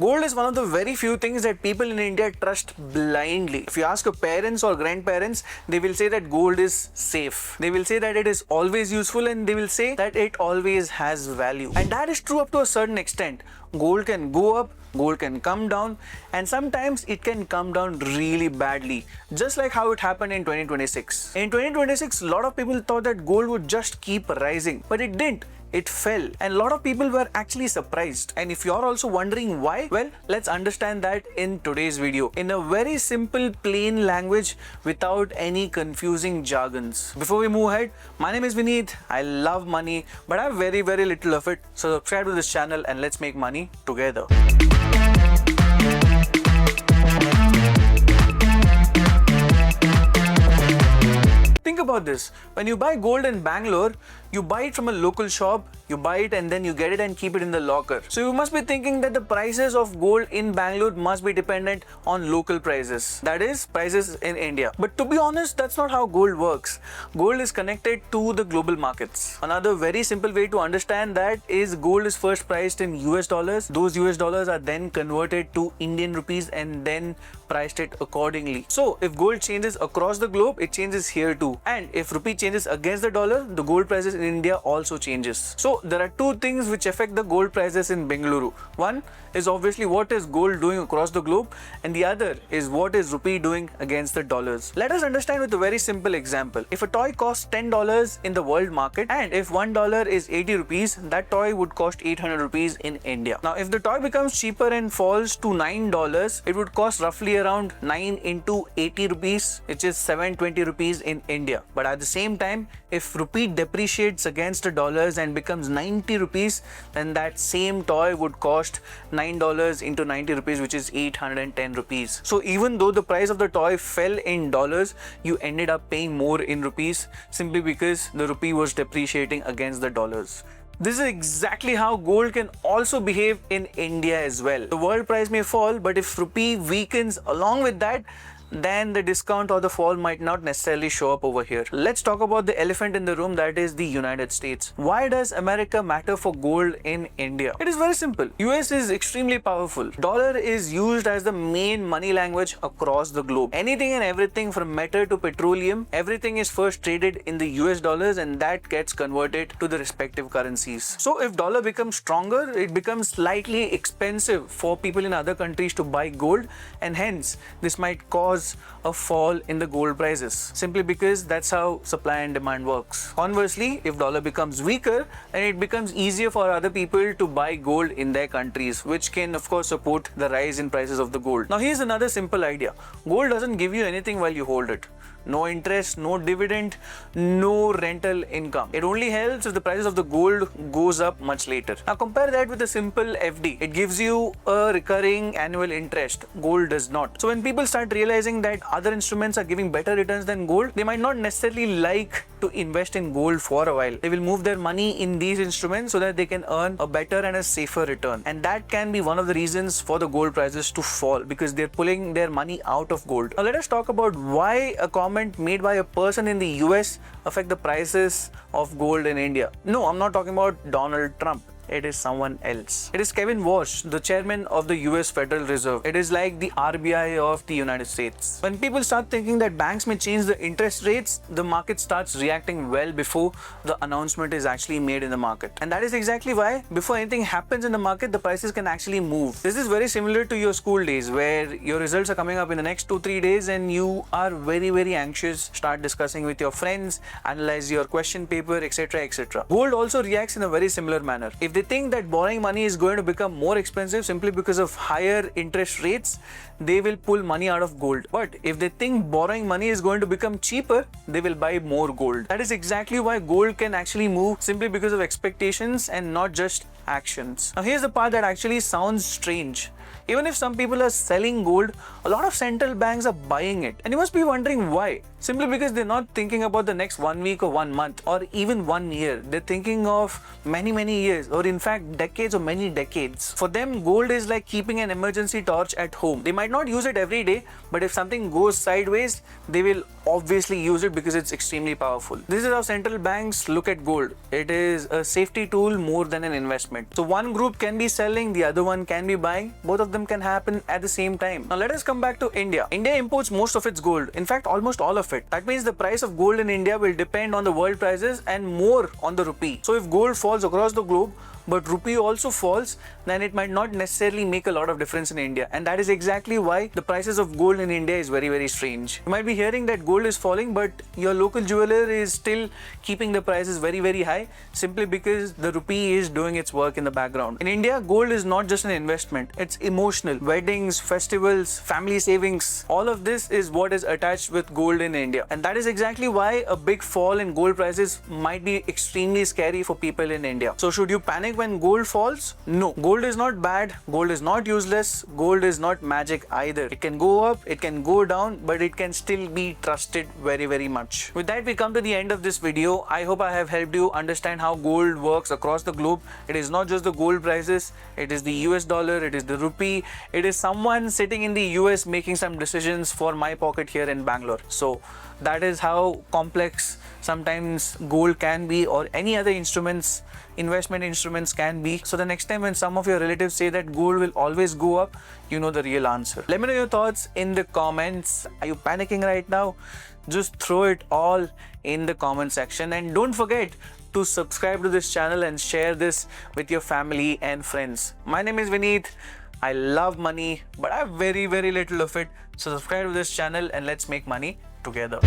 Gold is one of the very few things that people in India trust blindly. If you ask your parents or grandparents, they will say that gold is safe. They will say that it is always useful, and they will say that it always has value. And that is true up to a certain extent. Gold can go up, gold can come down, and sometimes it can come down really badly, just like how it happened in 2026. In 2026, a lot of people thought that gold would just keep rising, but it didn't. It fell, and a lot of people were actually surprised. And if you're also wondering why, well, let's understand that in today's video in a very simple, plain language without any confusing jargons. Before we move ahead, my name is Vineet. I love money, but I have very little of it. So subscribe to this channel and let's make money together. Think about this. When you buy gold in Bangalore, you buy it from a local shop, you buy it and then you get it and keep it in the locker. So you must be thinking that the prices of gold in Bangalore must be dependent on local prices. That is, prices in India. But to be honest, that's not how gold works. Gold is connected to the global markets. Another very simple way to understand that is gold is first priced in US dollars. Those US dollars are then converted to Indian rupees and then priced it accordingly. So if gold changes across the globe, it changes here too. And if rupee changes against the dollar, the gold prices in India also changes. So there are two things which affect the gold prices in Bengaluru. One is obviously what is gold doing across the globe, and the other is what is rupee doing against the dollars. Let us understand with a very simple example. If a toy costs $10 in the world market, and if $1 is 80 rupees, that toy would cost 800 rupees in India. Now if the toy becomes cheaper and falls to $9, it would cost roughly around 9 into 80 rupees, which is 720 rupees in India. But at the same time, if rupee depreciates against the dollars and becomes 90 rupees, then that same toy would cost $9 into 90 rupees, which is 810 rupees. So even though the price of the toy fell in dollars, you ended up paying more in rupees simply because the rupee was depreciating against the dollars. This is exactly how gold can also behave in India as well. The world price may fall, but if rupee weakens along with that, then the discount or the fall might not necessarily show up over here. Let's talk about the elephant in the room, that is the United States. Why does America matter for gold in India? It is very simple. US is extremely powerful. Dollar is used as the main money language across the globe. Anything and everything from metal to petroleum, everything is first traded in the US dollars, and that gets converted to the respective currencies. So if dollar becomes stronger, it becomes slightly expensive for people in other countries to buy gold, and hence this might cause a fall in the gold prices, simply because that's how supply and demand works. Conversely, if dollar becomes weaker, then it becomes easier for other people to buy gold in their countries, which can of course support the rise in prices of the gold. Now here's another simple idea. Gold doesn't give you anything while you hold it. No interest, no dividend, no rental income. It only helps if the prices of the gold goes up much later. Now compare that with a simple FD. It gives you a recurring annual interest. Gold does not. So when people start realizing that other instruments are giving better returns than gold, they might not necessarily like to invest in gold for a while. They will move their money in these instruments so that they can earn a better and a safer return. And that can be one of the reasons for the gold prices to fall, because they're pulling their money out of gold. Now let us talk about why a comment made by a person in the US affect the prices of gold in India. No, I'm not talking about Donald Trump. It is someone else. It is Kevin Walsh, the chairman of the US Federal Reserve. It is like the RBI of the United States. When people start thinking that banks may change the interest rates, the market starts reacting well before the announcement is actually made in the market. And that is exactly why before anything happens in the market, the prices can actually move. This is very similar to your school days, where your results are coming up in the next 2-3 days and you are very anxious, start discussing with your friends, analyze your question paper, etc. Gold also reacts in a very similar manner. If they think that borrowing money is going to become more expensive simply because of higher interest rates, they will pull money out of gold. But if they think borrowing money is going to become cheaper, they will buy more gold. That is exactly why gold can actually move, simply because of expectations and not just actions. Now here's the part that actually sounds strange. Even if some people are selling gold, a lot of central banks are buying it. And you must be wondering why. Simply because they're not thinking about the next 1 week or 1 month or even 1 year. They're thinking of many years, or in fact decades or many decades. For them, gold is like keeping an emergency torch at home. They might not use it every day, but if something goes sideways, they will obviously use it because it's extremely powerful. This is how central banks look at gold. It is a safety tool more than an investment. So one group can be selling, the other one can be buying. Both of of them can happen at the same time. Now let us come back to India. India imports most of its gold, in fact almost all of it. That means the price of gold in India will depend on the world prices and more on the rupee. So if gold falls across the globe but rupee also falls, then it might not necessarily make a lot of difference in India. And that is exactly why the prices of gold in India is very, very strange. You might be hearing that gold is falling, but your local jeweler is still keeping the prices very, very high simply because the rupee is doing its work in the background. In India, gold is not just an investment, it's emotional. Weddings, festivals, family savings, all of this is what is attached with gold in India. And that is exactly why a big fall in gold prices might be extremely scary for people in India. So should you panic when gold falls? No. Gold is not bad, gold is not useless, gold is not magic either. It can go up, it can go down, but it can still be trusted very, very much. With that, we come to the end of this video. I hope I have helped you understand how gold works across the globe. It is not just the gold prices, it is the US dollar, it is the rupee, it is someone sitting in the US making some decisions for my pocket here in Bangalore. So that is how complex sometimes gold can be, or any other investment instruments can be. So the next time when some of your relatives say that gold will always go up, you know the real answer. Let me know your thoughts in the comments. Are you panicking right now? Just throw it all in the comment section, and don't forget to subscribe to this channel and share this with your family and friends. My name is Vineet. I love money, but I have very, very little of it. So subscribe to this channel and let's make money together.